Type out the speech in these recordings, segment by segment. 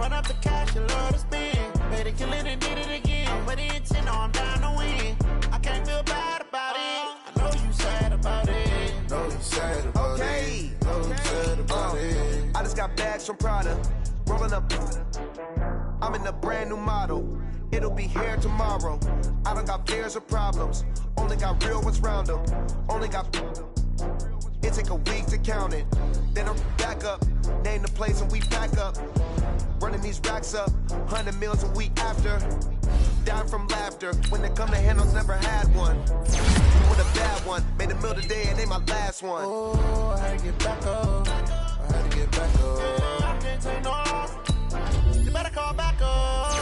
run up the cash, you love to spend. Made it kill it and did it again. I'm with the intent, no, I'm down to win. I can't feel bad about it. I know you sad about it. Know you sad about it. Know you sad about it. I just got bags from Prada. Rolling up. I'm in a brand new model. It'll be here tomorrow. I don't got fears or problems. Only got real ones round them. Only got. It take a week to count it. Then I'm back up. Name the place and we pack up. Running these racks up. 100 meals a week after. Down from laughter. When they come to handles, never had one. With a bad one. Made a meal today and ain't my last one. Oh, I had to get back up. I had to get back up. I can't take no loss. You better call back up.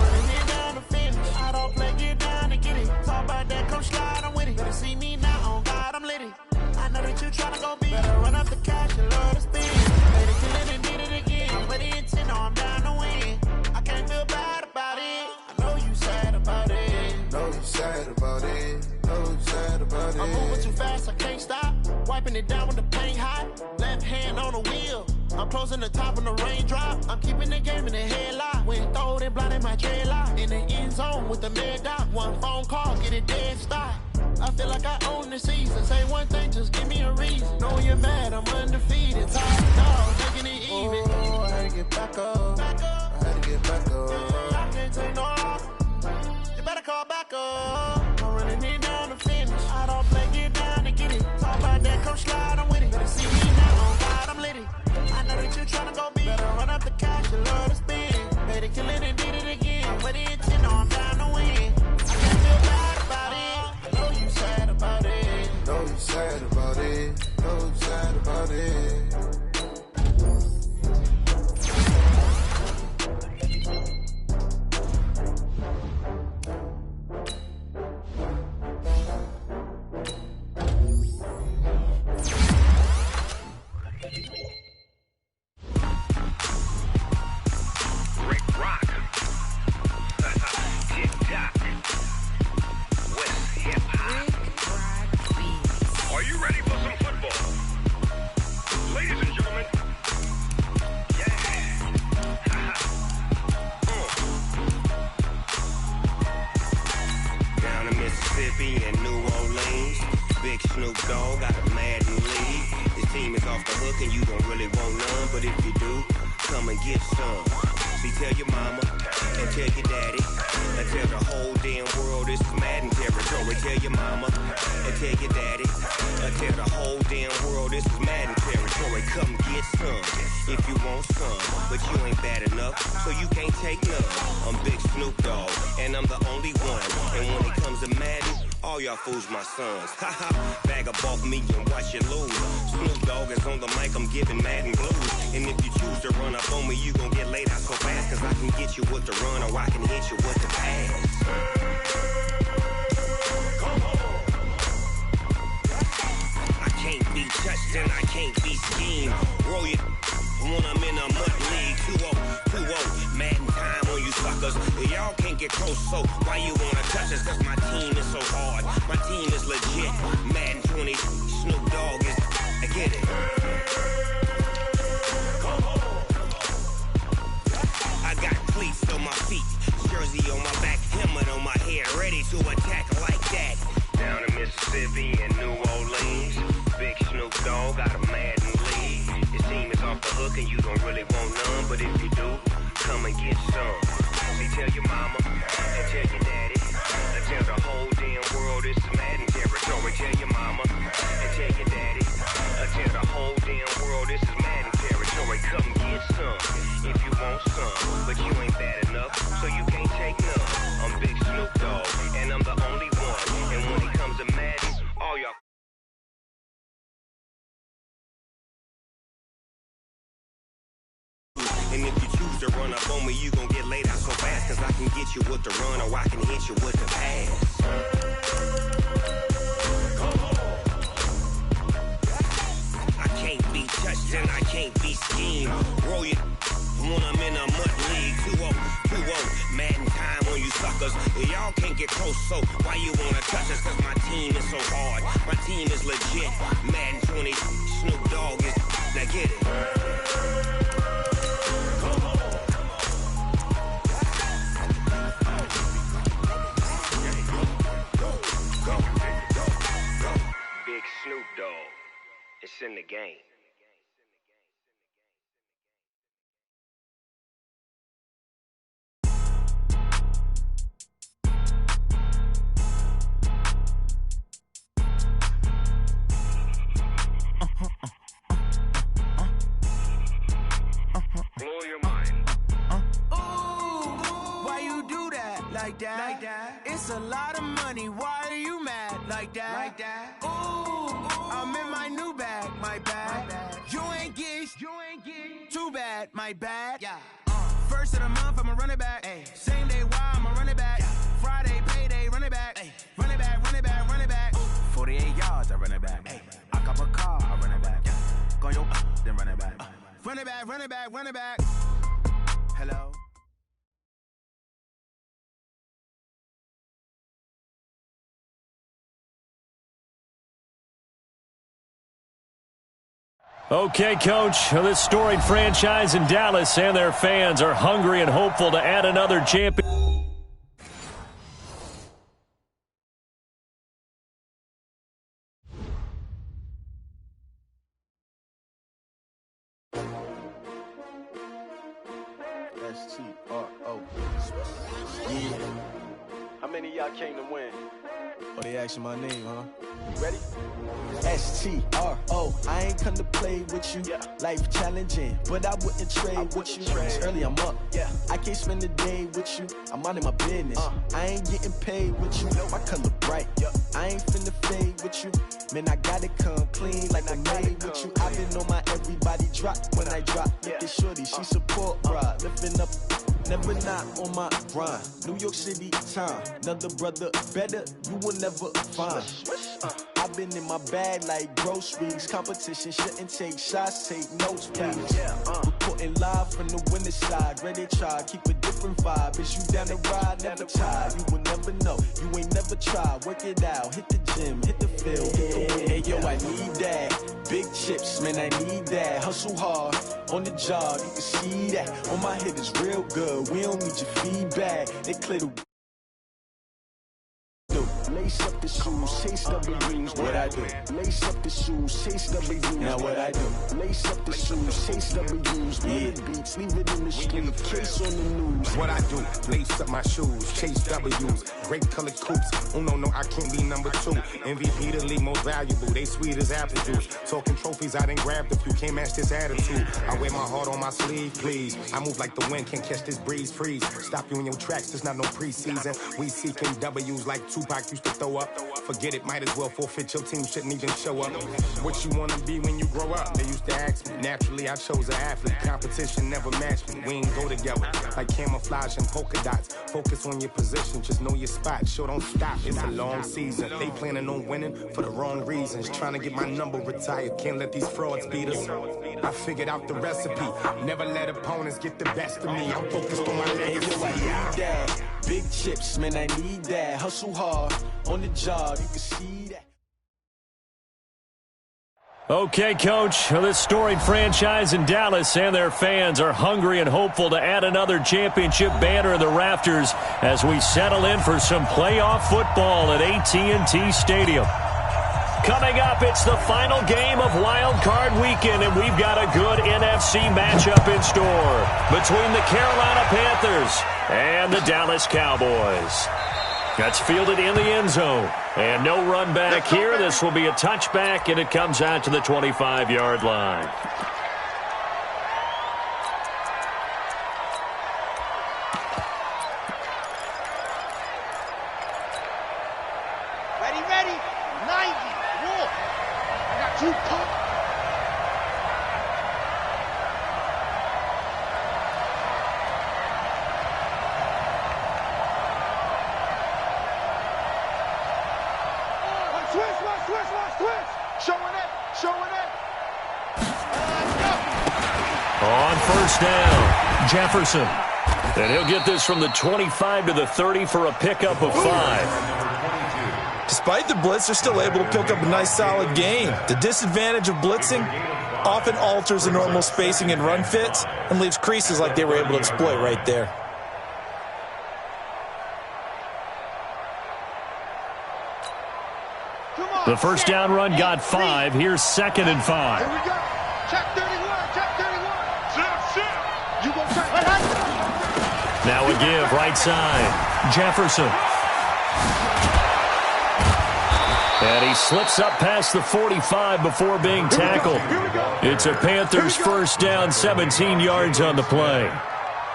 Running it down to finish. I don't play, get down to get it. Talk about that, come slide, I'm with it. Better see me now, on God, I'm litty. I know that you tryna go be. Better run up the cash, you love to spend. Made it, kill it, and did it again. I'm with the intent, no, I'm down to win. I can't feel bad about it. I know you sad about it. Know you sad about it. Know you sad about it. I'm moving too fast, I can't stop. Wiping it down when the paint hot. Left hand on the wheel. I'm closing the top when the raindrop. I'm keeping the game in the headlock. When throwed and blinded my dreadlock. In the end zone with the mad dot. One phone call, get it dead stop. I feel like I own the season. Say one thing, just give me a reason. Know you're mad, I'm undefeated. Top dog, making it even. Oh, I had to get back up. I had to get back up. I can't take no loss. You better call back up. I'm running it down to finish. I don't play, get down to get it. Talk about that, come slide, I'm with it. Better see me now, on God, I'm litty. I know that you tryna go be. Better run up the cash, you love to spend. Made it, kill it, and did it again. I'm with the intent, no, I'm down to win. I can't feel bad about it. I know you sad about it. Know you sad about it. Know you sad about it. Fools my sons. Haha, bag up off me and watch you lose. Snoop Dogg is on the mic, I'm giving Madden blues. And if you choose to run up on me, you gon' get laid out so fast. Cause I can get you with the run or I can hit you with the pass. Come on. I can't be touched and I can't be schemed. Roll it when I'm in a mud league. 2-0, Madden time on you suckers. Y'all can't get close, so why you wanna touch us? Cause my team is so hard. My team is legit. Madden 20, Snoop Dogg is. I get it. Come on. I got cleats on my feet, jersey on my back, helmet on my head, ready to attack like that. Down in Mississippi and New Orleans, Big Snoop Dogg got a Madden lead. Your team is off the hook and you don't really want none, but if you do, come and get some. See, tell your mama and tell your daddy. Tell the whole damn world this is Madden territory. Tell your mama and tell your daddy. Tell the whole damn world this is Madden territory. Come get some if you want some, but you ain't bad enough, so you can't take none. I'm Big Snoop Dogg, and I'm the only one. And when it comes to Madden, all y'all. And if you choose to run up on me, you gon' get laid out so fast. Cause I can get you with the run or I can hit you with the pass. I can't be touched and I can't be schemed. Roll it when I'm in a mud league. 2-0, Madden time on you suckers. Y'all can't get close, so why you wanna touch us? Cause my team is so hard. My team is legit. Madden 20, Snoop Dogg is. Now get it. in the game. Blow your mind. Why you do that? Like that? It's a lot of money. Why are you mad? Like that? Ooh, I'm in my new bag. My bad. You ain't get too bad. My bad. Yeah. First of the month, I'ma run it back. Ay. Same day, why I'ma run it back. Friday, payday, run it back. Ay. Run it back, run it back, run it back. 48 yards, I run it back. Ay. I cop a car, I run it back. Go yo, then run it back. Run it back, run it back, run it back. Hello? Okay, Coach, this storied franchise in Dallas and their fans are hungry and hopeful to add another champion. S-T-R-O. Yeah. How many of y'all came to win? Oh, they asking my name, huh? You ready? S-T-R-O. I ain't come to play with you. Yeah. Life challenging, but I wouldn't trade with you. It's early, I'm up. Yeah. I can't spend the day with you. I'm minding my business. I ain't getting paid with you. My color bright. Yeah. I ain't finna fade with you. Man, I gotta come clean like I'm made with you. I've been on my everybody drop when I drop. Look at shorty, she support ride. Lifting up, never not on my grind. New York City time. Another brother better, you will never find. I've been in my bag like groceries. Competition shouldn't take shots, take notes, please. Reporting live from the winning side. Ready to try, keep a different vibe. Is you down the ride, never tired. You will never know, you ain't never tried. Work it out, hit the gym, hit the field, hit the win. Hey yo, I need that. Big chips, man, I need that. Hustle hard, on the job, you can see that. On my head is real good, we don't need your feedback. They clear the lace up the shoes, chase W's, what I do. Lace up the shoes, chase W's, now what I do. Lace up the shoes, chase W's, yeah. Beats, leave it in the street, case on the news. What I do, lace up my shoes, chase W's, great colored coops. Oh no, I can't be number 2. MVP the league most valuable, they sweet as apple juice. Talking trophies, I done grabbed a few, can't match this attitude. I wear my heart on my sleeve, please. I move like the wind, can't catch this breeze, freeze. Stop you in your tracks, there's not no preseason. We seeking W's like Tupac used to throw up. Forget it, might as well forfeit, your team shouldn't even show up. What you wanna be when you grow up? They used to ask me. Naturally, I chose an athlete. Competition never matched me. We ain't go together like camouflage and polka dots. Focus on your position, just know your spot. Sure, don't stop, it's a long season. They planning on winning for the wrong reasons. Trying to get my number retired, can't let these frauds beat us. I figured out the recipe. Never let opponents get the best of me. I'm focused on my legacy. Big chips, man, I need that. Hustle hard, on the job, you can see that. Okay, Coach, this storied franchise in Dallas and their fans are hungry and hopeful to add another championship banner in the rafters as we settle in for some playoff football at AT&T Stadium. Coming up, it's the final game of Wild Card Weekend, and we've got a good NFC matchup in store between the Carolina Panthers and the Dallas Cowboys. That's fielded in the end zone. And no run back here. This will be a touchback, and it comes out to the 25-yard line. Ready, 90, walk. I got 2 pumps. Showing it. On first down, Jefferson. And he'll get this from the 25 to the 30 for a pickup of 5. Despite the blitz, they're still able to pick up a nice, solid gain. The disadvantage of blitzing often alters the normal spacing and run fits and leaves creases like they were able to exploit right there. The first down run got 5. Here's 2nd and 5. Here we go. Check 31. Check 31. Sit. You gonna try? Now a give right side. Jefferson. And he slips up past the 45 before being tackled. It's a Panthers first down, 17 yards on the play.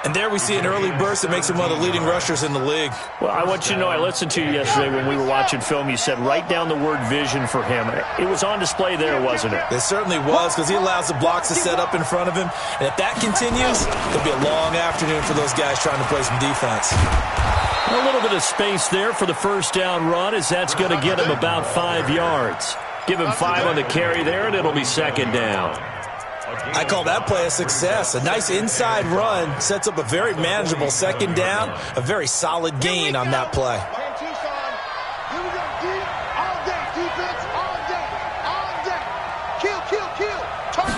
And there we see an early burst that makes him one of the leading rushers in the league. Well, I want you to know, I listened to you yesterday when we were watching film. You said write down the word vision for him. It was on display there, wasn't it? It certainly was, because he allows the blocks to set up in front of him. And if that continues, it'll be a long afternoon for those guys trying to play some defense. A little bit of space there for the first down run, as that's going to get him about 5 yards. Give him 5 on the carry there, and it'll be 2nd down. I call that play a success. A nice inside run sets up a very manageable 2nd down, a very solid gain on that play. Here we go. All day. Defense. All day. All day. Kill. Turn.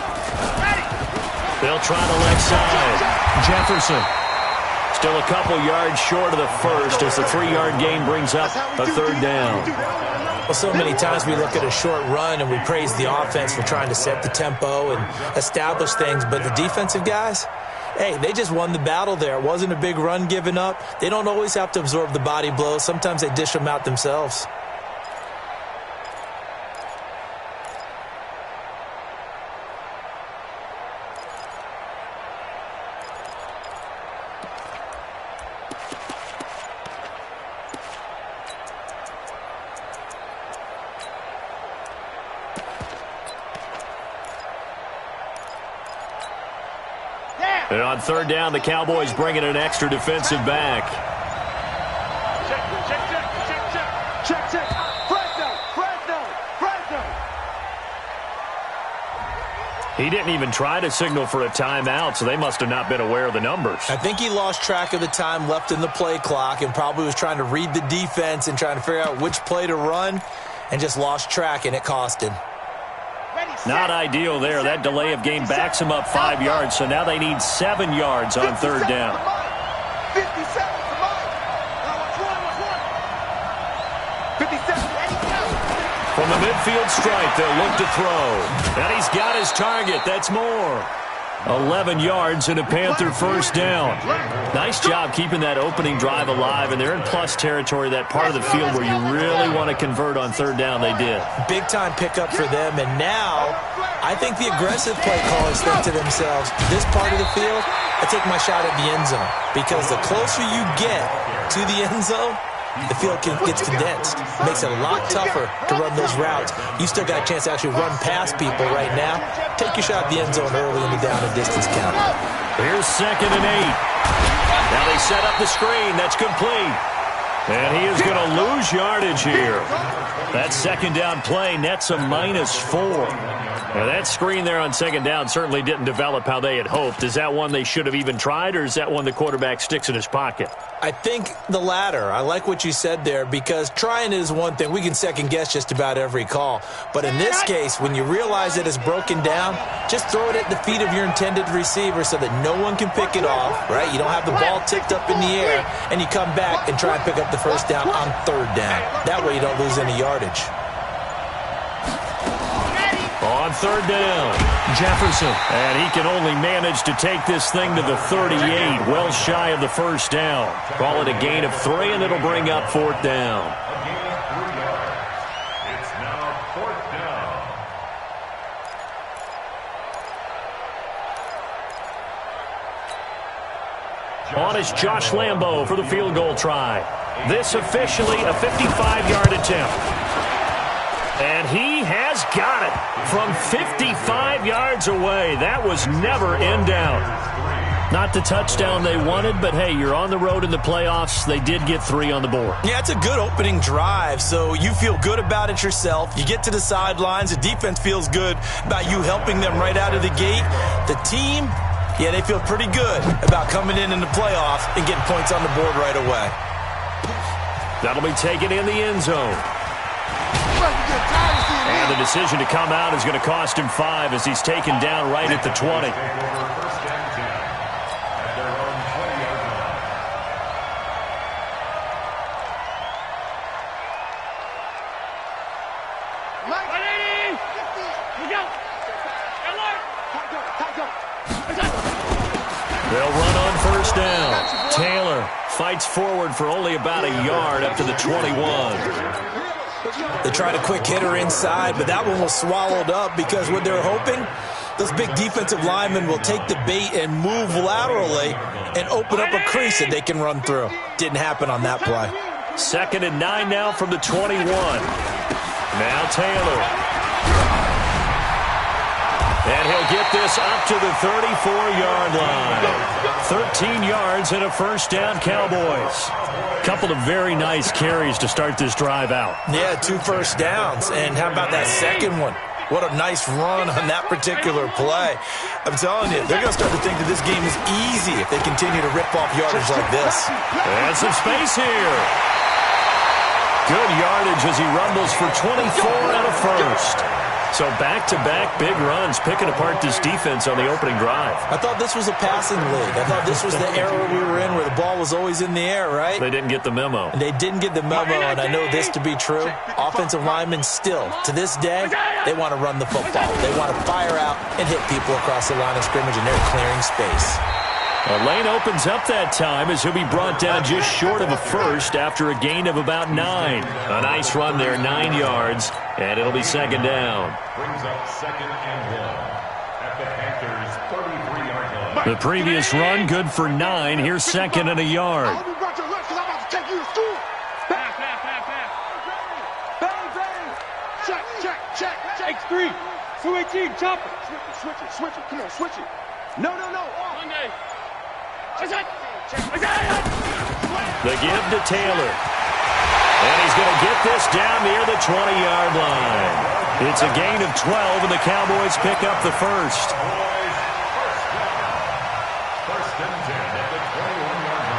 Ready. They'll try the left side. Jefferson. Still a couple yards short of the first as the 3-yard gain brings up a 3rd down. Well, so many times we look at a short run and we praise the offense for trying to set the tempo and establish things, but the defensive guys, hey, they just won the battle there. It wasn't a big run given up. They don't always have to absorb the body blows. Sometimes they dish them out themselves. And on 3rd down, the Cowboys bring in an extra defensive back. Check. Fresno. He didn't even try to signal for a timeout, so they must have not been aware of the numbers. I think he lost track of the time left in the play clock and probably was trying to read the defense and trying to figure out which play to run and just lost track, and it cost him. Not ideal there. That delay of game backs them up 5 yards, so now they need 7 yards on 3rd down. 57. From the midfield stripe, they'll look to throw. And he's got his target. That's more. 11 yards and a Panther first down. Nice job keeping that opening drive alive, and they're in plus territory, that part of the field where you really want to convert on 3rd down. They did. Big-time pickup for them, and now I think the aggressive play callers think to themselves, this part of the field, I take my shot at the end zone, because the closer you get to the end zone, the field gets condensed. It makes it a lot tougher to run those routes. You still got a chance to actually run past people right now. Take your shot at the end zone early in the down and distance count. Here's 2nd and 8. Now they set up the screen. That's complete. And he is going to lose yardage here. That 2nd down play nets a -4. Now that screen there on 2nd down certainly didn't develop how they had hoped. Is that one they should have even tried, or is that one the quarterback sticks in his pocket? I think the latter. I like what you said there, because trying is one thing. We can second-guess just about every call. But in this case, when you realize that it's broken down, just throw it at the feet of your intended receiver so that no one can pick it off, right? You don't have the ball tipped up in the air, and you come back and try and pick up the first down on 3rd down. That way you don't lose any yardage. On 3rd down, Jefferson. And he can only manage to take this thing to the 38, well shy of the first down. Call it a gain of 3, and it'll bring up 4th down. It's now 4th down. On is Josh Lambo for the field goal try. This officially a 55-yard attempt. And he has got it from 55 yards away. That was never in doubt. Not the touchdown they wanted, but hey, you're on the road in the playoffs. They did get 3 on the board. Yeah, it's a good opening drive, so you feel good about it yourself. You get to the sidelines. The defense feels good about you helping them right out of the gate. The team, yeah, they feel pretty good about coming in the playoffs and getting points on the board right away. That'll be taken in the end zone. And the decision to come out is going to cost him 5 as he's taken down right at the 20. They'll run on first down. Taylor fights forward for only about a yard up to the 21. They tried a quick hitter inside, but that one was swallowed up because what they're hoping, those big defensive linemen will take the bait and move laterally and open up a crease that they can run through. Didn't happen on that play. 2nd and 9 now from the 21. Now Taylor. And he'll get this up to the 34-yard line. 13 yards and a first down, Cowboys. Couple of very nice carries to start this drive out. Yeah, 2 first downs. And how about that second one? What a nice run on that particular play. I'm telling you, they're going to start to think that this game is easy if they continue to rip off yardage like this. And some space here. Good yardage as he rumbles for 24 and a first. So back-to-back big runs, picking apart this defense on the opening drive. I thought this was a passing league. I thought this was the era we were in where the ball was always in the air, right? They didn't get the memo. And they didn't get the memo, and I know this to be true. Offensive linemen still, to this day, they want to run the football. They want to fire out and hit people across the line of scrimmage, and they're clearing space. A lane opens up that time as he'll be brought down just short of a first after a gain of about 9. A nice run there, 9 yards, and it'll be 2nd down. Brings up 2nd and 1 at the Panthers' 33-yard line. The previous run good for 9. Here's 2nd and a yard. I hope you brought your lunch because I'm about to take you to school. Pass. Bang. Check. X3. 218, chopper. Switch it. Come on, switch it. No. Monday. The give to Taylor. And he's going to get this down near the 20-yard line. It's a gain of 12, and the Cowboys pick up the first. First and 10 at the 21-yard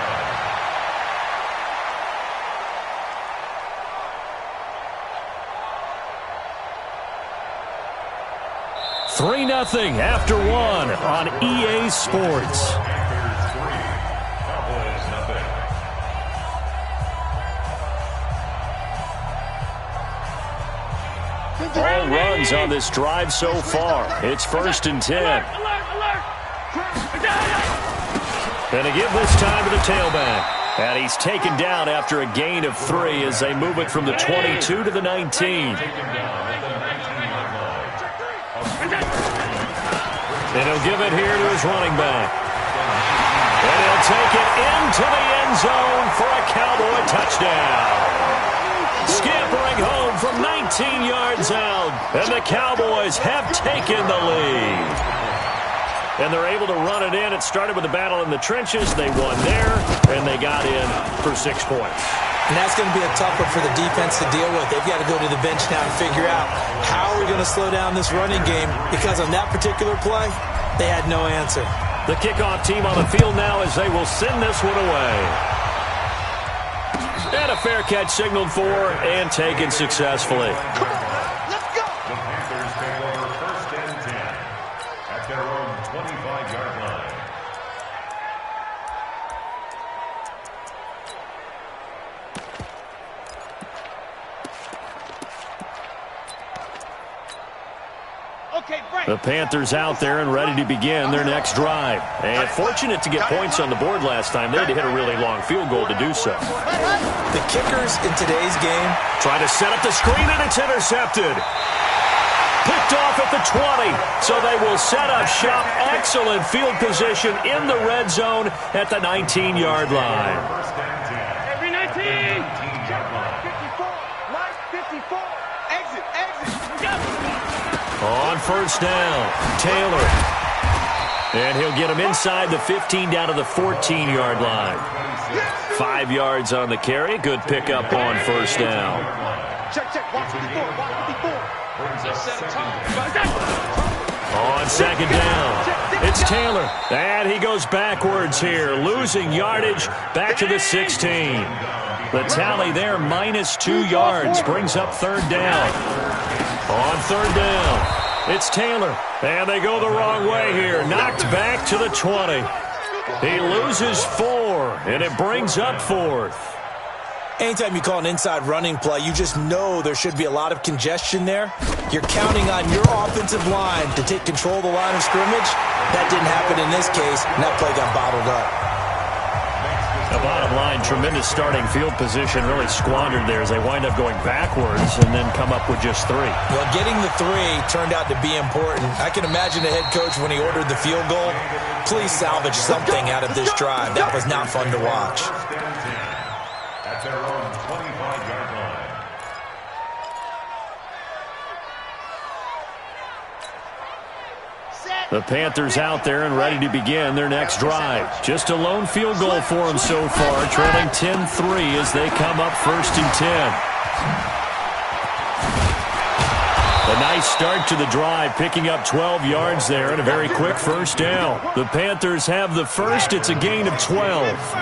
line. 3-0 after 1 on EA Sports. Panthers 3, Cowboys nothing. All runs on this drive so far. It's 1st and 10. And a give this time to the tailback. And he's taken down after a gain of 3 as they move it from the 22 to the 19. And he'll give it here to his running back. And he'll take it into the end zone for a Cowboy touchdown. Scampering home from 19 yards out. And the Cowboys have taken the lead. And they're able to run it in. It started with a battle in the trenches. They won there, and they got in for 6 points. And that's going to be a tough one for the defense to deal with. They've got to go to the bench now and figure out how are we going to slow down this running game, because on that particular play, they had no answer. The kickoff team on the field now as they will send this one away. And a fair catch signaled for and taken successfully. Come on, let's go. The Panthers take over 1st and 10 at their own 25-yard line. The Panthers out there and ready to begin their next drive. And fortunate to get points on the board last time. They had to hit a really long field goal to do so. The kickers in today's game try to set up the screen, and it's intercepted. Picked off at the 20, so they will set up shop. Excellent field position in the red zone at the 19-yard line. Every 19. 54. Exit. On first down, Taylor. And he'll get him inside the 15 down to the 14-yard line. 5 yards on the carry. Good pickup on first down. Check. Watch 54. On second down, it's Taylor. And he goes backwards here, losing yardage back to the 16. The tally there, -2 yards, brings up 3rd down. On 3rd down, it's Taylor. And they go the wrong way here, knocked back to the 20. He loses 4, and it brings up 4th. Anytime you call an inside running play, you just know there should be a lot of congestion there. You're counting on your offensive line to take control of the line of scrimmage. That didn't happen in this case, and that play got bottled up. The bottom line, tremendous starting field position, really squandered there as they wind up going backwards and then come up with just 3. Well, getting the 3 turned out to be important. I can imagine the head coach when he ordered the field goal. Please salvage something out of this drive. That was not fun to watch. At their own 25-yard line. The Panthers out there and ready to begin their next drive. Just a lone field goal for them so far, trailing 10-3 as they come up 1st and 10. A nice start to the drive, picking up 12 yards there and a very quick first down. The Panthers have the first. It's a gain of 12.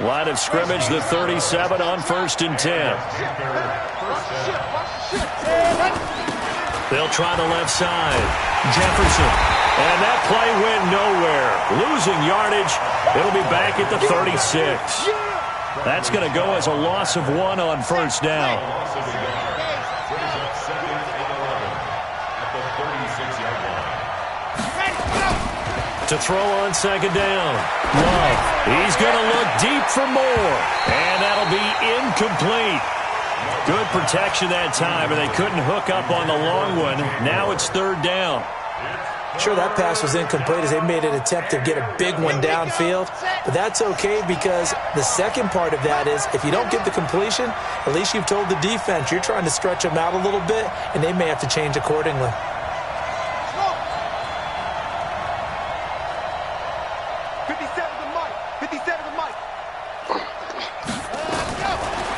Line of scrimmage, the 37 on 1st and 10. They'll try the left side. Jefferson. And that play went nowhere. Losing yardage. It'll be back at the 36. That's going to go as a loss of 1 on 1st down. To throw on 2nd down. Love. He's going to look deep for more. And that'll be incomplete. Good protection that time, and they couldn't hook up on the long one. Now it's 3rd down. Sure, that pass was incomplete as they made an attempt to get a big one downfield. But that's okay because the second part of that is if you don't get the completion, at least you've told the defense you're trying to stretch them out a little bit, and they may have to change accordingly.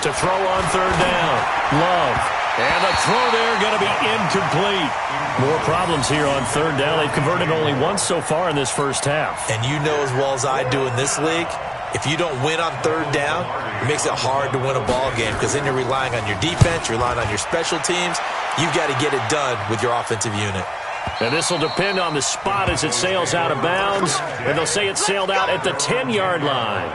To throw on 3rd down. Love. And the throw there going to be incomplete. More problems here on 3rd down. They've converted only once so far in this first half. And you know as well as I do in this league, if you don't win on 3rd down, it makes it hard to win a ball game because then you're relying on your defense, you're relying on your special teams. You've got to get it done with your offensive unit. And this will depend on the spot as it sails out of bounds. And they'll say it sailed out at the 10-yard line.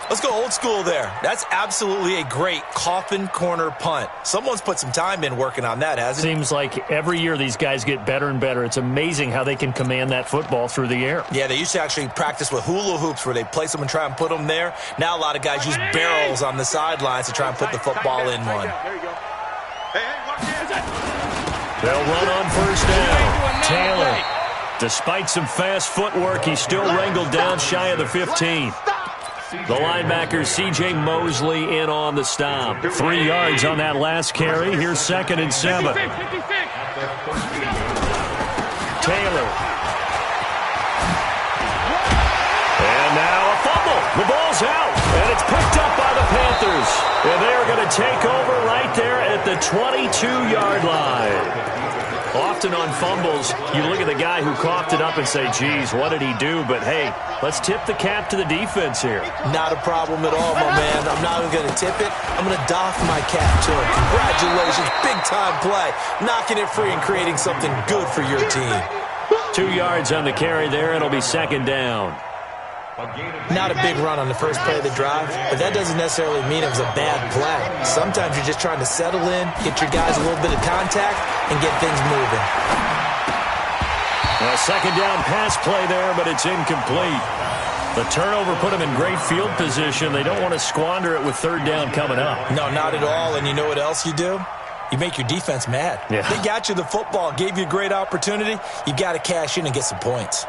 Let's go old school there. That's absolutely a great coffin corner punt. Someone's put some time in working on that, hasn't it? Seems like every year these guys get better and better. It's amazing how they can command that football through the air. Yeah, they used to actually practice with hula hoops where they place them and try and put them there. Now a lot of guys use barrels on the sidelines to try and put the football in one. They'll run on 1st down. Taylor, despite some fast footwork, he's still wrangled down shy of the 15. The linebacker, C.J. Mosley, in on the stop. 3 yards on that last carry. Here's 2nd and 7. Taylor. And now a fumble. The ball's out, and it's picked up by the Panthers. And they are going to take over right there at the 22-yard line. Often on fumbles, you look at the guy who coughed it up and say, geez, what did he do? But, hey, let's tip the cap to the defense here. Not a problem at all, my man. I'm not even going to tip it. I'm going to doff my cap to him. Congratulations, big-time play. Knocking it free and creating something good for your team. 2 yards on the carry there. It'll be 2nd down. Not a big run on the first play of the drive, but that doesn't necessarily mean it was a bad play. Sometimes you're just trying to settle in, get your guys a little bit of contact, and get things moving. A 2nd down pass play there, but it's incomplete. The turnover put them in great field position. They don't want to squander it with 3rd down coming up. No, not at all. And you know what else you do? You make your defense mad. Yeah. They got you the football, gave you a great opportunity. You got to cash in and get some points.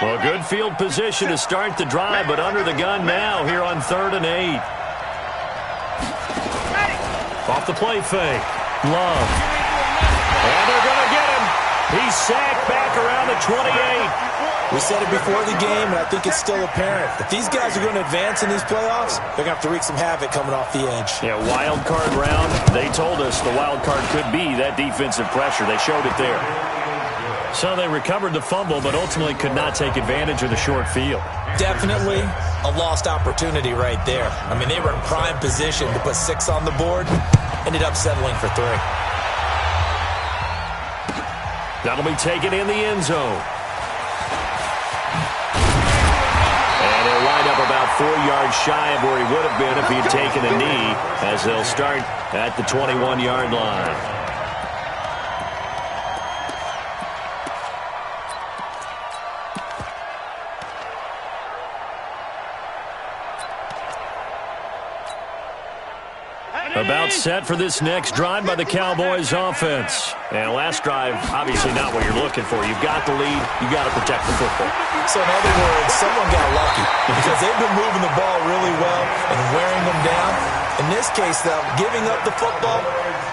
Well, good field position to start the drive, but under the gun now here on 3rd and 8. Off the play fake. Love. And they're going to get him. He's sacked back around the 28. We said it before the game, and I think it's still apparent. If these guys are going to advance in these playoffs, they're going to have to wreak some havoc coming off the edge. Yeah, wild card round. They told us the wild card could be that defensive pressure. They showed it there. So they recovered the fumble, but ultimately could not take advantage of the short field. Definitely a lost opportunity right there. I mean, they were in prime position to put 6 on the board. Ended up settling for 3. That'll be taken in the end zone. And he'll wind up about 4 yards shy of where he would have been if he had taken a knee, as they'll start at the 21-yard line. About set for this next drive by the Cowboys offense. And last drive, obviously not what you're looking for. You've got the lead. You've got to protect the football. So in other words, someone got lucky because they've been moving the ball really well and wearing them down. In this case, though, giving up the football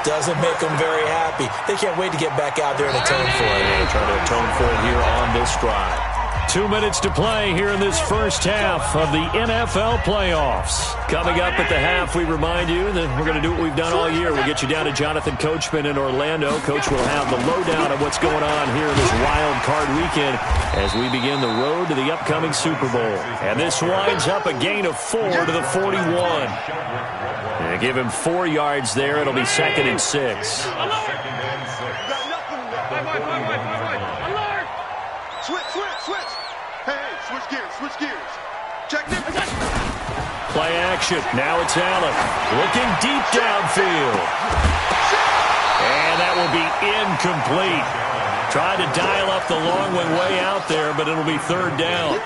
doesn't make them very happy. They can't wait to get back out there and atone for it. They're trying to atone for it here on this drive. 2 minutes to play here in this first half of the NFL playoffs. Coming up at the half, we remind you that we're going to do what we've done all year. We'll get you down to Jonathan Coachman in Orlando. Coach will have the lowdown of what's going on here in this wild card weekend as we begin the road to the upcoming Super Bowl. And this winds up a gain of 4 to the 41. And give him 4 yards there. It'll be 2nd and 6. Switch. Hey, switch gears. Check this. Play action. Now it's Allen. Looking deep downfield. And that will be incomplete. Tried to dial up the long one way out there, but it'll be 3rd down.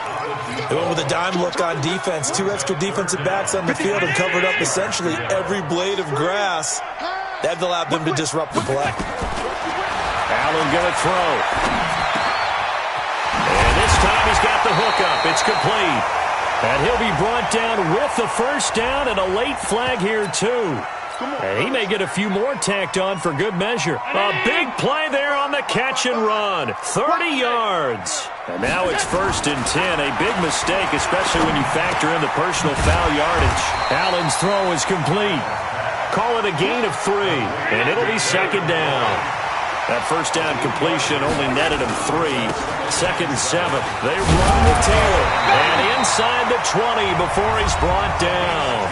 They went with a dime look on defense. 2 extra defensive backs on the field and covered up essentially every blade of grass. That allowed them to disrupt the play. Allen going to throw. And this time he's got the hookup. It's complete. And he'll be brought down with the first down and a late flag here, too. And he may get a few more tacked on for good measure. A big play there on the catch and run. 30 yards. And now it's 1st and 10. A big mistake, especially when you factor in the personal foul yardage. Allen's throw is complete. Call it a gain of 3. And it'll be 2nd down. That first down completion only netted him 3. 2nd and 7. They run with Taylor. And inside the 20 before he's brought down.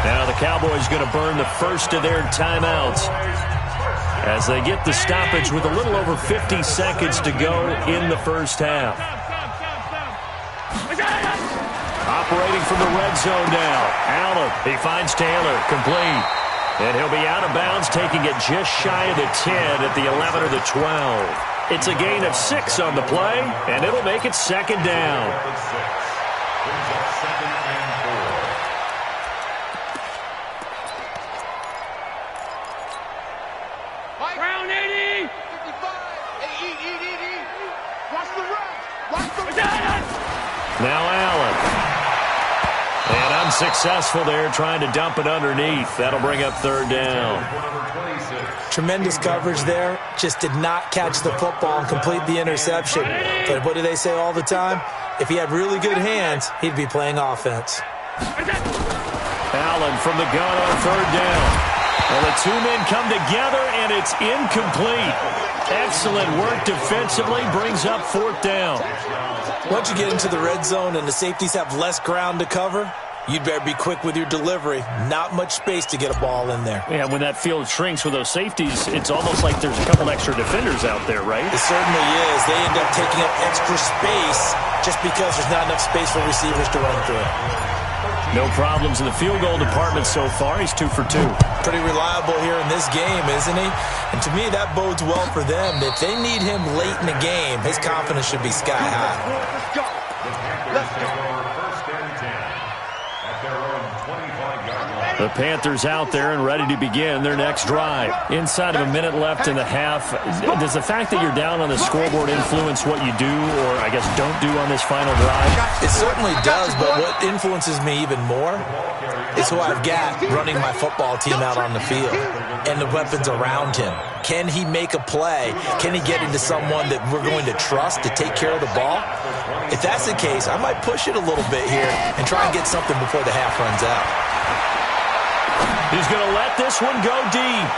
Now the Cowboys going to burn the first of their timeouts as they get the stoppage with a little over 50 seconds to go in the first half. Operating from the red zone now. Allen, he finds Taylor, complete. And he'll be out of bounds, taking it just shy of the 10 at the 11 or the 12. It's a gain of 6 on the play, and it'll make it 2nd down. Brown 80! 55! Hey, Watch the run! Now Allen. And unsuccessful there, trying to dump it underneath. That'll bring up 3rd down. Tremendous coverage there. Just did not catch the football and complete the interception. But what do they say all the time? If he had really good hands, he'd be playing offense. Allen from the gun on 3rd down. Well, the 2 men come together, and it's incomplete. Excellent work defensively, brings up 4th down. Once you get into the red zone and the safeties have less ground to cover, you'd better be quick with your delivery. Not much space to get a ball in there. Yeah, when that field shrinks with those safeties, it's almost like there's a couple extra defenders out there, right? It certainly is. They end up taking up extra space just because there's not enough space for receivers to run through. No problems in the field goal department so far. He's 2 for 2. Pretty reliable here in this game, isn't he? And to me, that bodes well for them. If they need him late in the game, his confidence should be sky high. Let's go. Let's go. The Panthers out there and ready to begin their next drive. Inside of a minute left in the half, does the fact that you're down on the scoreboard influence what you do or, I guess, don't do on this final drive? It certainly does, but what influences me even more is who I've got running my football team out on the field and the weapons around him. Can he make a play? Can he get into someone that we're going to trust to take care of the ball? If that's the case, I might push it a little bit here and try and get something before the half runs out. He's going to let this one go deep.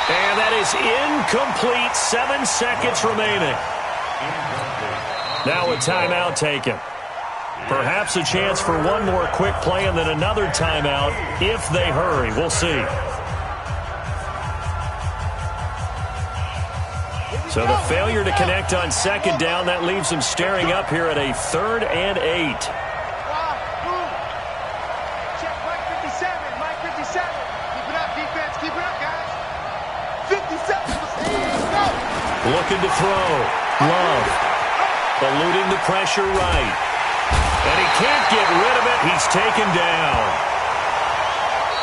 And that is incomplete. 7 seconds remaining. Now a timeout taken. Perhaps a chance for one more quick play and then another timeout if they hurry. We'll see. So the failure to connect on 2nd down, that leaves them staring up here at a 3rd and 8. Looking to throw. Love. Eluding the pressure right. And he can't get rid of it. He's taken down.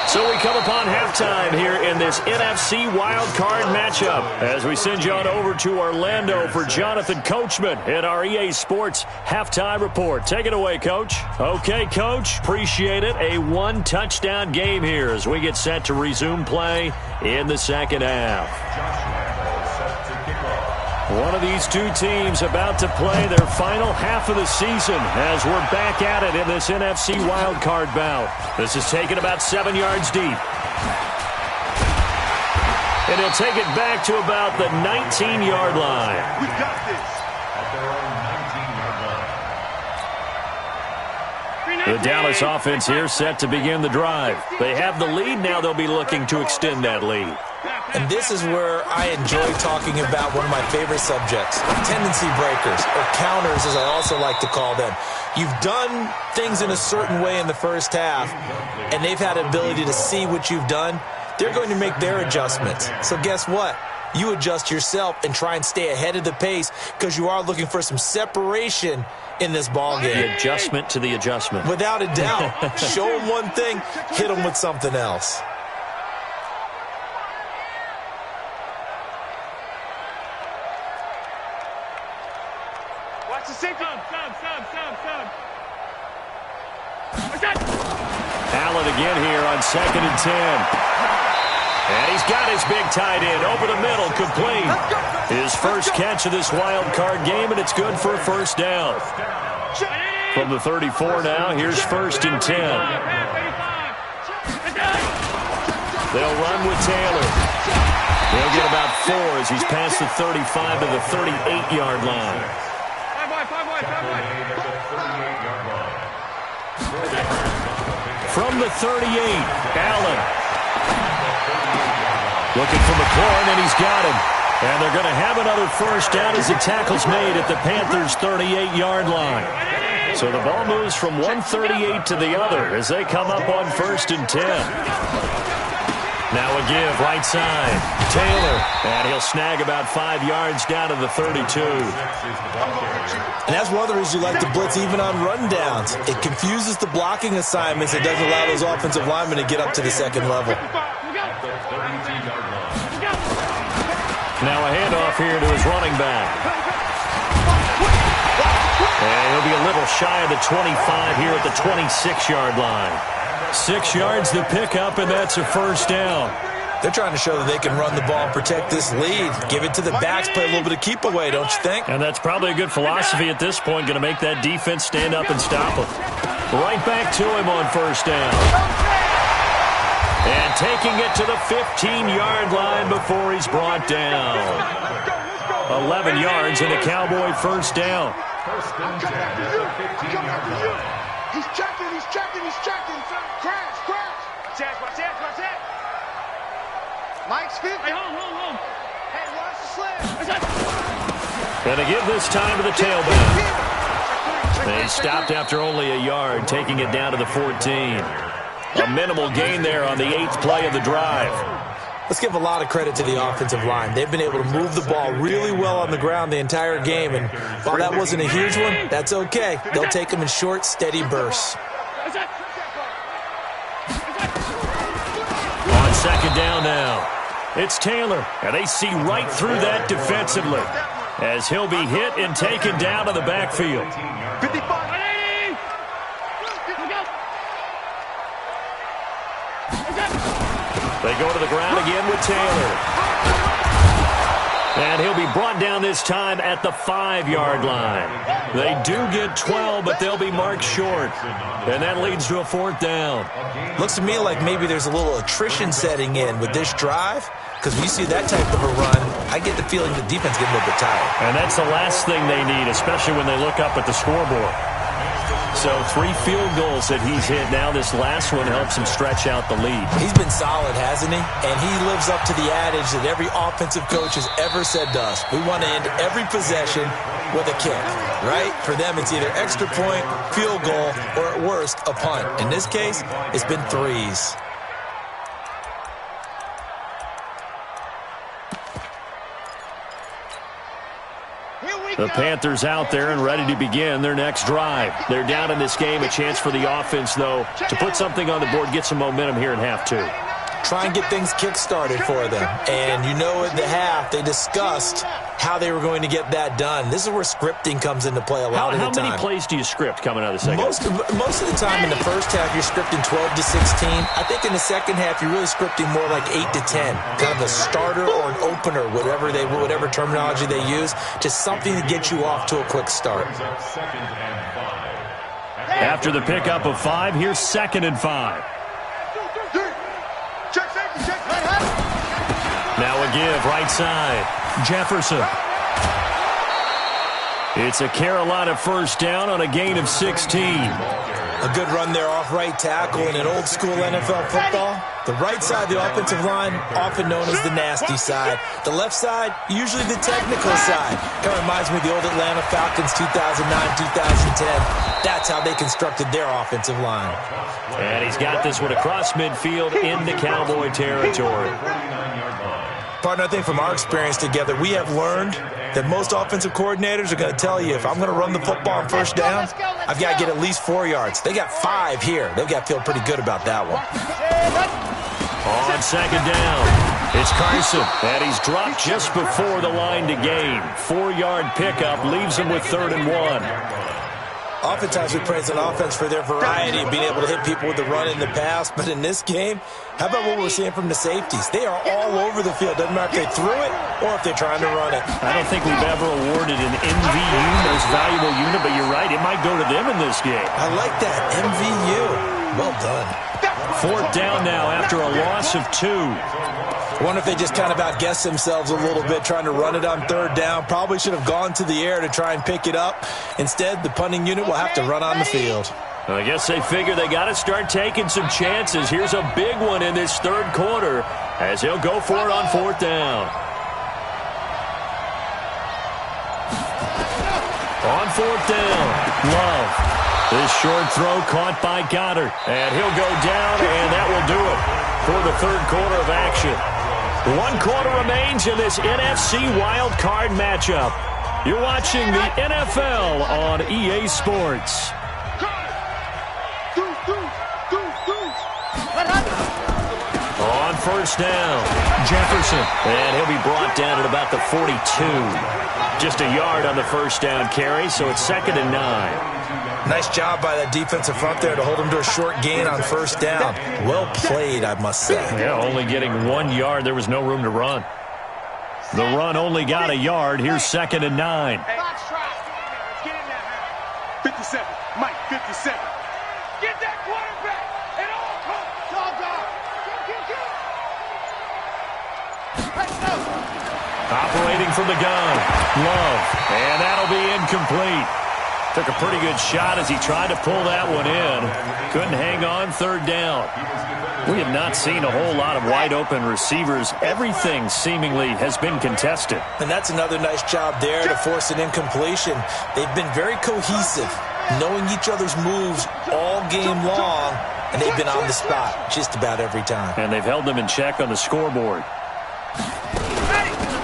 So we come upon halftime here in this NFC wildcard matchup as we send you on over to Orlando for Jonathan Coachman in our EA Sports halftime report. Take it away, Coach. Okay, Coach. Appreciate it. A one-touchdown game here as we get set to resume play in the second half. One of these two teams about to play their final half of the season as we're back at it in this NFC wildcard bout. This is taken about 7 yards deep. And he'll take it back to about the 19-yard line. We got this. At their own 19-yard line. The Dallas offense here set to begin the drive. They have the lead. Now they'll be looking to extend that lead. And this is where I enjoy talking about one of my favorite subjects, tendency breakers, or counters as I also like to call them. You've done things in a certain way in the first half, and they've had an ability to see what you've done. They're going to make their adjustments. So guess what? You adjust yourself and try and stay ahead of the pace because you are looking for some separation in this ball game. The adjustment to the adjustment. Without a doubt. Show them one thing, hit them with something else. Allen again here on 2nd and 10. And he's got his big tight end over the middle, complete. His first catch of this wild card game, and it's good for a first down. From the 34 now, here's 1st and 10. They'll run with Taylor. He'll get about 4 as he's past the 35 to the 38-yard line. From the 38, Allen. Looking for McLaurin, and he's got him. And they're going to have another first down as the tackle's made at the Panthers' 38-yard line. So the ball moves from one 38 to the other as they come up on 1st and 10. Now a give, right side. Taylor, and he'll snag about 5 yards down to the 32. And that's one of the reasons you like to blitz even on rundowns. It confuses the blocking assignments. It doesn't allow those offensive linemen to get up to the second level. Now a handoff here to his running back. And he'll be a little shy of the 25 here at the 26-yard line. 6 yards the pickup, and that's a first down. They're trying to show that they can run the ball and protect this lead. Give it to the backs, play a little bit of keep away, don't you think? And that's probably a good philosophy at this point, going to make that defense stand up and stop him. Right back to him on first down. And taking it to the 15-yard line before he's brought down. 11 yards and a Cowboy first down. First and 10 at the 15-yard line. He's checking, he's checking, he's checking. Crash, crash. Check, watch that, watch that. Mike's 50. Hey, hold. Hey, watch the slip. Going to give this time to the tailback. They stopped after only a yard, taking it down to the 14. A minimal gain there on the 8th play of the drive. Let's give a lot of credit to the offensive line. They've been able to move the ball really well on the ground the entire game, and while that wasn't a huge one, that's okay. They'll take them in short, steady bursts. On second down now, it's Taylor, and they see right through that defensively as he'll be hit and taken down to the backfield. 55. They go to the ground again with Taylor. And he'll be brought down this time at the 5-yard line. They do get 12, but they'll be marked short. And that leads to a 4th down. Looks to me like maybe there's a little attrition setting in with this drive. Because when you see that type of a run, I get the feeling the defense getting a little bit tired. And that's the last thing they need, especially when they look up at the scoreboard. So 3 field goals that he's hit now. This last one helps him stretch out the lead. He's been solid, hasn't he? And he lives up to the adage that every offensive coach has ever said to us. We want to end every possession with a kick, right? For them, it's either extra point, field goal, or at worst, a punt. In this case, it's been 3s. The Panthers out there and ready to begin their next drive. They're down in this game. A chance for the offense, though, to put something on the board, get some momentum here in half two. Try and get things kick-started for them. And you know at the half, they discussed how they were going to get that done. This is where scripting comes into play a lot of the time. How many plays do you script coming out of the second? Most of the time in the first half, you're scripting 12 to 16. I think in the second half, you're really scripting more like 8 to 10. Kind of a starter or an opener, whatever terminology they use, just something to get you off to a quick start. After the pickup of 5, here's 2nd and 5. Now a give, right side. Jefferson. It's a Carolina first down on a gain of 16. A good run there off right tackle in an old-school NFL football. The right side of the offensive line, often known as the nasty side. The left side, usually the technical side. Kind of reminds me of the old Atlanta Falcons 2009-2010. That's how they constructed their offensive line. And he's got this one across midfield into Cowboy territory. Partner, I think from our experience together, we have learned that most offensive coordinators are going to tell you, if I'm going to run the football on first down, I've got to get at least 4 yards. They got 5 here. They've got to feel pretty good about that one. On 2nd down, it's Carson, and he's dropped just before the line to gain. 4-yard pickup leaves him with 3rd and 1. Oftentimes we praise an offense for their variety of being able to hit people with the run in the pass, but in this game, how about what we're seeing from the safeties? They are all over the field. Doesn't matter if they threw it or if they're trying to run it. I don't think we've ever awarded an MVU, most valuable unit, but you're right, it might go to them in this game. I like that, MVU. Well done. 4th down now after a loss of 2. I wonder if they just kind of outguessed themselves a little bit trying to run it on 3rd down. Probably should have gone to the air to try and pick it up. Instead, the punting unit will have to run on the field. Well, I guess they figure they got to start taking some chances. Here's a big one in this 3rd quarter as he'll go for it on 4th down. On 4th down, Love. This short throw caught by Goddard. And he'll go down, and that will do it for the 3rd quarter of action. 1 quarter remains in this NFC Wild Card matchup. You're watching the NFL on EA Sports. On 1st down, Jefferson. And he'll be brought down at about the 42. Just a yard on the 1st down carry, so it's 2nd and 9. Nice job by that defensive front there to hold him to a short gain on 1st down. Well played, I must say. Yeah, only getting 1 yard. There was no room to run. The run only got a yard. Here's 2nd and 9. Hey, let's get in there. 57. Mike, 57. Get that quarterback at all costs. Operating from the gun. Love. And that'll be incomplete. Took a pretty good shot as he tried to pull that one in. Couldn't hang on 3rd down. We have not seen a whole lot of wide-open receivers. Everything seemingly has been contested. And that's another nice job there to force an incompletion. They've been very cohesive, knowing each other's moves all game long, and they've been on the spot just about every time. And they've held them in check on the scoreboard.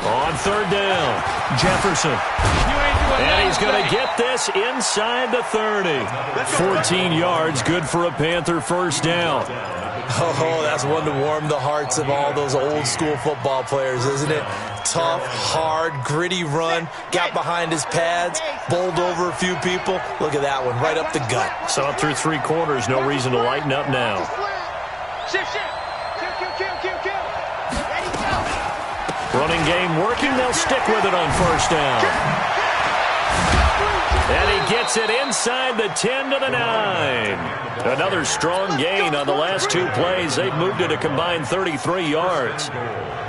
On 3rd down, Jefferson. And he's going to get this inside the 30. 14 yards, good for a Panther first down. Oh, that's one to warm the hearts of all those old-school football players, isn't it? Tough, hard, gritty run. Got behind his pads, bowled over a few people. Look at that one, right up the gut. Saw it through 3 quarters. No reason to lighten up now. Running game working. They'll stick with it on 1st down. And he gets it inside the 10 to the 9. Another strong gain on the last 2 plays. They've moved it a combined 33 yards.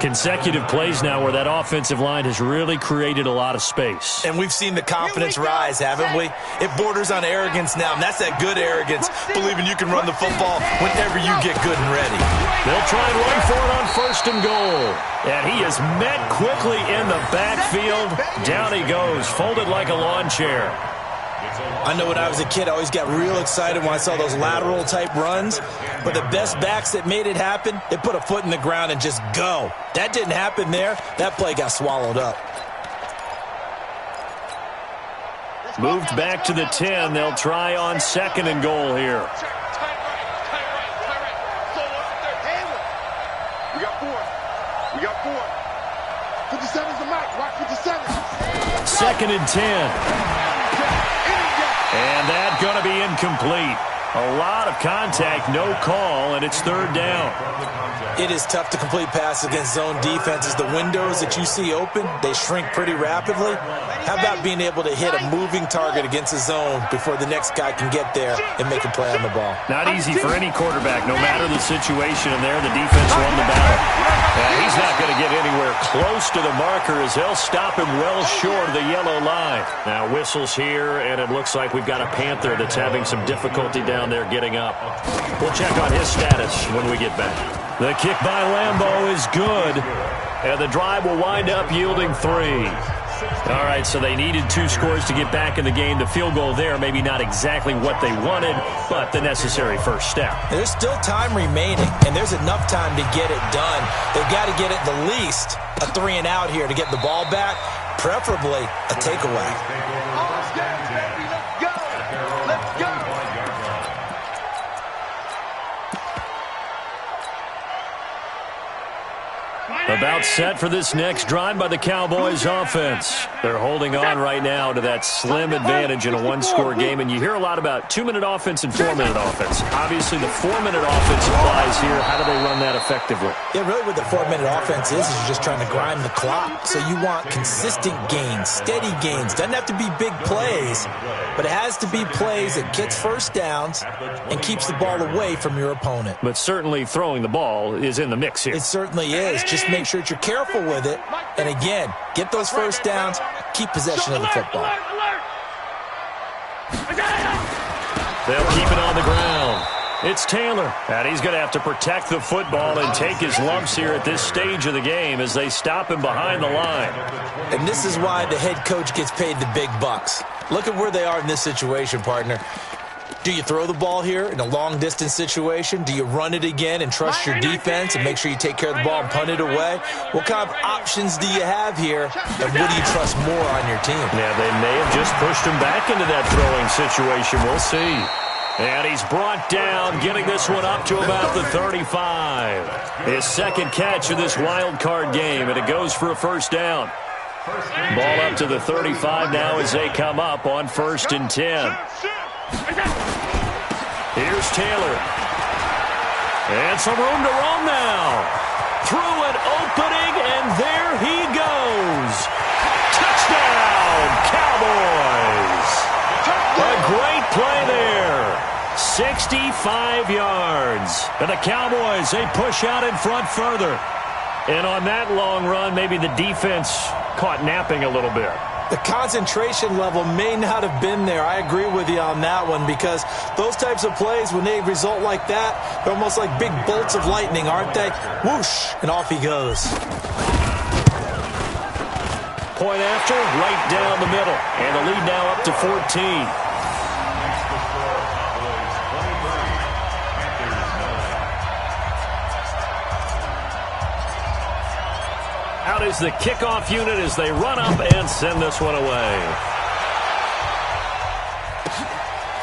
Consecutive plays now where that offensive line has really created a lot of space. And we've seen the confidence rise, haven't we? It borders on arrogance now, and that's that good arrogance, believing you can run the football whenever you get good and ready. They'll try and run for it on 1st and goal. And he is met quickly in the backfield. Down he goes, folded like a lawn chair. I know when I was a kid, I always got real excited when I saw those lateral-type runs. But the best backs that made it happen, they put a foot in the ground and just go. That didn't happen there. That play got swallowed up. Moved back to the 10. They'll try on 2nd and goal here. We got 4. 57's the mic. Watch 57. 2nd and 10. And that's going to be incomplete. A lot of contact, no call, and it's 3rd down. It is tough to complete passes against zone defenses. The windows that you see open, they shrink pretty rapidly. How about being able to hit a moving target against a zone before the next guy can get there and make a play on the ball? Not easy for any quarterback, no matter the situation, and there the defense won the battle. He's not going to get anywhere close to the marker as they'll stop him well short of the yellow line. Now whistles here, and it looks like we've got a Panther that's having some difficulty down there getting up. We'll check on his status when we get back. The kick by Lambeau is good, and the drive will wind up yielding 3. All right, so they needed 2 scores to get back in the game. The field goal there, maybe not exactly what they wanted, but the necessary first step. There's still time remaining, and there's enough time to get it done. They've got to get at the least a 3 and out here to get the ball back, preferably a takeaway. Let's go. About set for this next drive by the Cowboys offense. They're holding on right now to that slim advantage in a 1-score game, and you hear a lot about 2-minute offense and 4-minute offense. Obviously, the 4-minute offense applies here. How do they run that effectively? Yeah, really what the 4-minute offense is you're just trying to grind the clock. So you want consistent gains, steady gains. Doesn't have to be big plays, but it has to be plays that gets first downs and keeps the ball away from your opponent. But certainly throwing the ball is in the mix here. It certainly is. Just make sure that you're careful with it. And again, get those first downs, keep possession of the football. They'll keep it on the ground. It's Taylor, and he's going to have to protect the football and take his lumps here at this stage of the game as they stop him behind the line. And this is why the head coach gets paid the big bucks. Look at where they are in this situation, partner. Do you throw the ball here in a long-distance situation? Do you run it again and trust your defense and make sure you take care of the ball and punt it away? What kind of options do you have here, and what do you trust more on your team? Yeah, they may have just pushed him back into that throwing situation. We'll see. And he's brought down, getting this one up to about the 35. His second catch of this wild card game, and it goes for a first down. Ball up to the 35 now as they come up on 1st and 10. Here's Taylor. And some room to roam now. Through an opening, and there he goes. Touchdown, Cowboys. A great play there. 65 yards. And the Cowboys, they push out in front further. And on that long run, maybe the defense caught napping a little bit. The concentration level may not have been there. I agree with you on that one, because those types of plays, when they result like that, they're almost like big bolts of lightning, aren't they? Whoosh, and off he goes. Point after, right down the middle. And the lead now up to 14. Out is the kickoff unit as they run up and send this one away.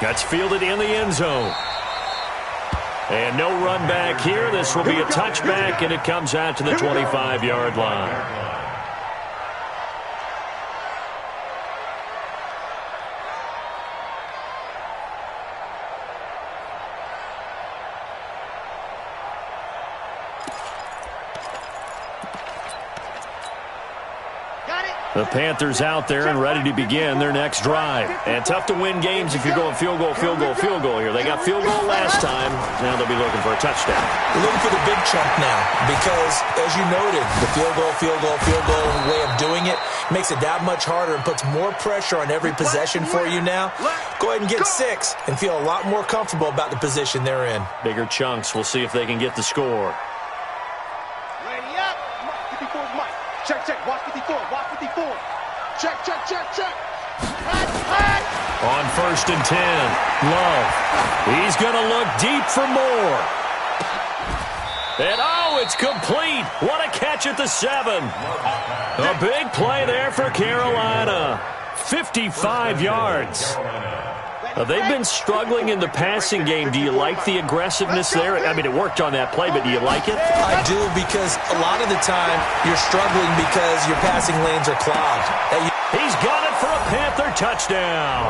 That's fielded in the end zone. And no run back here. This will be a touchback, and it comes out to the 25-yard line. The Panthers out there and ready to begin their next drive. And tough to win games if you're going field goal, field goal, field goal here. They got field goal last time. Now they'll be looking for a touchdown. They're looking for the big chunk now because, as you noted, the field goal way of doing it makes it that much harder and puts more pressure on every possession for you now. Go ahead and get 6 and feel a lot more comfortable about the position they're in. Bigger chunks. We'll see if they can get the score. Ready up. 54's Mike. Check, check. Watch 54. Watch 54. Check, check, check, check. On 1st and 10, Love. He's going to look deep for more. And oh, it's complete. What a catch at the 7. A big play there for Carolina. 55 yards. They've been struggling in the passing game. Do you like the aggressiveness there? I mean, it worked on that play, but do you like it? I do, because a lot of the time you're struggling because your passing lanes are clogged. He's got it for a Panther touchdown.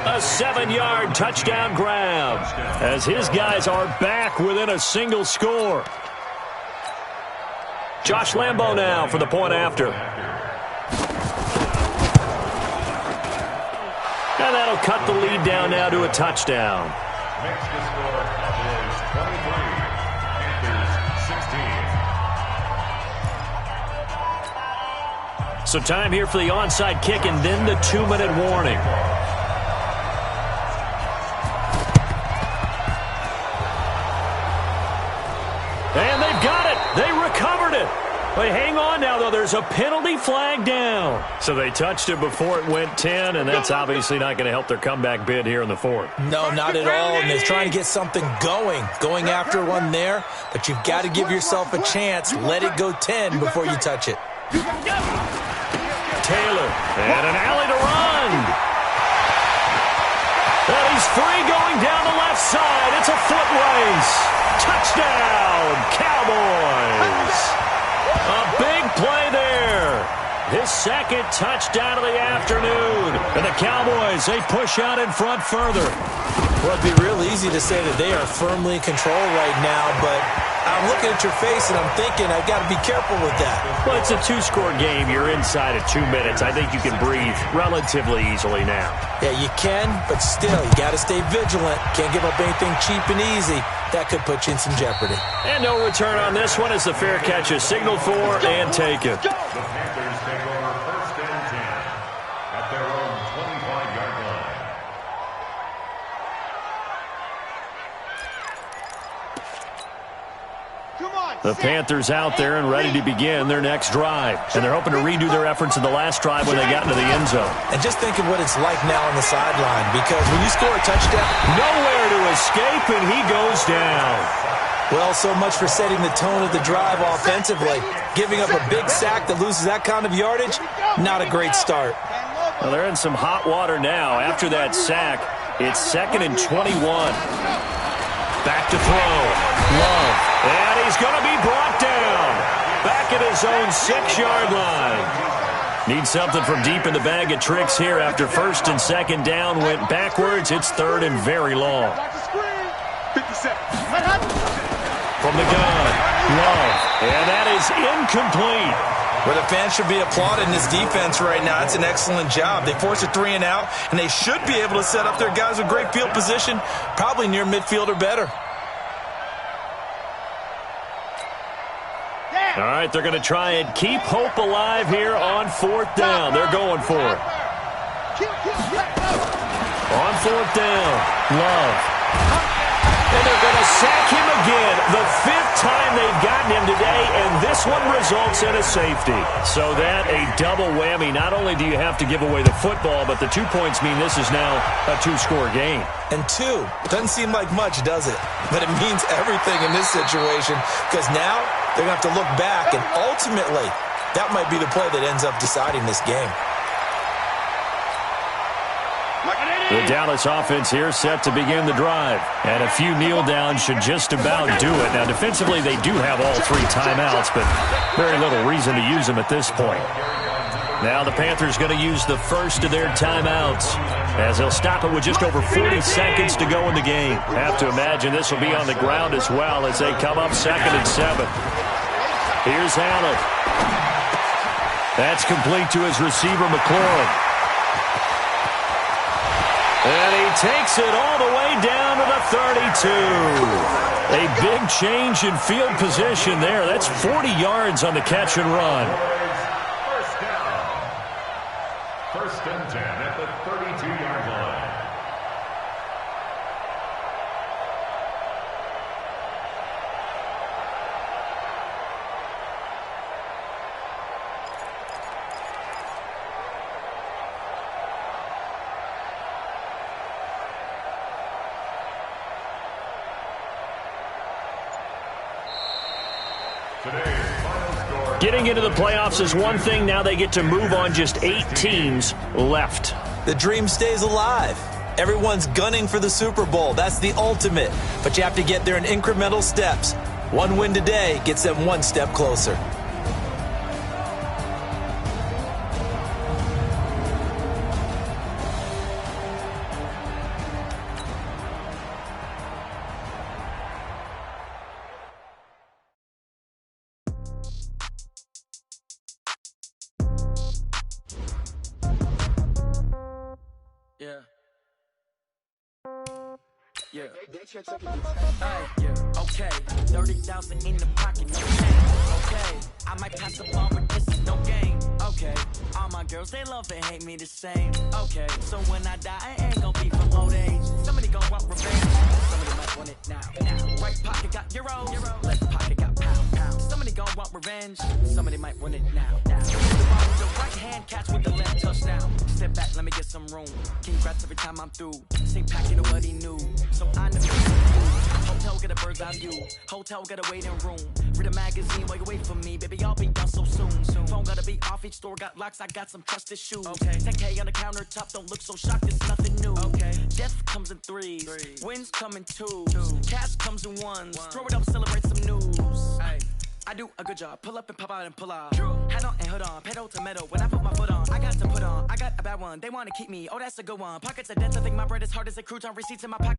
A 7-yard touchdown grab as his guys are back within a single score. Josh Lambo now for the point after. And that'll cut the lead down now to a touchdown. Makes the score is 23. Panthers 16. So time here for the onside kick and then the 2-minute warning. And they've got it. They recovered it. But hang on now, though. There's a penalty flag down. So they touched it before it went 10, and that's obviously not going to help their comeback bid here in the fourth. No, not at all, and they're trying to get something going after one there, but you've got to give yourself a chance. Let it go 10 before you touch it. Taylor, and an alley to run. And he's free going down the left side. It's a foot race. Touchdown, Cowboys. A big play there. His second touchdown of the afternoon. And the Cowboys, they push out in front further. Well, it'd be real easy to say that they are firmly in control right now, but I'm looking at your face and I'm thinking I've got to be careful with that. Well, it's a 2-score game. You're inside of 2 minutes. I think you can breathe relatively easily now. Yeah, you can, but still, you got to stay vigilant. Can't give up anything cheap and easy. That could put you in some jeopardy. And no return on this one as the fair catch is signaled for and taken. The Panthers take over first and 10 at their own 25-yard line. The Panthers out there and ready to begin their next drive. And they're hoping to redo their efforts in the last drive when they got into the end zone. And just think of what it's like now on the sideline, because when you score a touchdown, nowhere to escape, and he goes down. Well, so much for setting the tone of the drive offensively. Giving up a big sack that loses that kind of yardage, not a great start. Well, they're in some hot water now. After that sack, it's 2nd and 21. Back to throw. Love. And he's going to be brought down. Back at his own 6-yard line. Needs something from deep in the bag of tricks here after 1st and 2nd down went backwards. It's 3rd and very long. From the gun, Love. And that is incomplete. Well, the fans should be applauding this defense right now. It's an excellent job. They forced a 3 and out, and they should be able to set up their guys with great field position, probably near midfield or better. All right, they're going to try and keep hope alive here on 4th down. They're going for it. On 4th down, Love. And they're going to sack him again. The 5th time they've gotten him today, and this one results in a safety. So that a double whammy. Not only do you have to give away the football, but the 2 points mean this is now a 2-score game. And 2 doesn't seem like much, does it? But it means everything in this situation, because now they're going to have to look back, and ultimately that might be the play that ends up deciding this game. The Dallas offense here set to begin the drive. And a few kneel downs should just about do it. Now, defensively, they do have all 3 timeouts, but very little reason to use them at this point. Now the Panthers going to use the first of their timeouts as they'll stop it with just over 40 seconds to go in the game. Have to imagine this will be on the ground as well as they come up 2nd and 7. Here's Allen. That's complete to his receiver, McLaurin. And he takes it all the way down to the 32. A big change in field position there. That's 40 yards on the catch and run. First down. 1st and 10 at the 32-yard line. Today's final score. Getting into the playoffs is one thing. Now they get to move on. Just 8 teams left. The dream stays alive. Everyone's gunning for the Super Bowl. That's the ultimate. But you have to get there in incremental steps. One win today gets them one step closer. Yeah. Okay. 30,000 in the pocket, no change. Okay. I might pass the ball, but this is no game. Okay. All my girls, they love and hate me the same. Okay. So when I die, I ain't gonna be from old age. Somebody gon' want revenge. Somebody might want it now. Right pocket got euros. Left pocket got pound. Somebody gon' want revenge. Somebody might want it now. The ball with the right hand, catch with the left touchdown. Step back, let me get some room. Congrats every time I'm through. Same packet of what he knew. So I never hotel get a bird's eye view. Hotel get a waiting room. Read a magazine while you wait for me. Baby, I'll be done so soon. Phone gotta be off, each store got locks. I got some trusted shoes. Okay. 10K on the countertop, don't look so shocked, it's nothing new. Okay. Death comes in threes. Wins come in twos. Cash comes in ones. Throw it up, celebrate some news. Ay. I do a good job. Pull up and pop out and pull out. Hat on and hood on. Pedal to metal. When I put my foot on, I got to put on. I got a bad one. They want to keep me. Oh, that's a good one. Pockets are dense. I think my bread is hard as a crouton. Receipts in my pocket.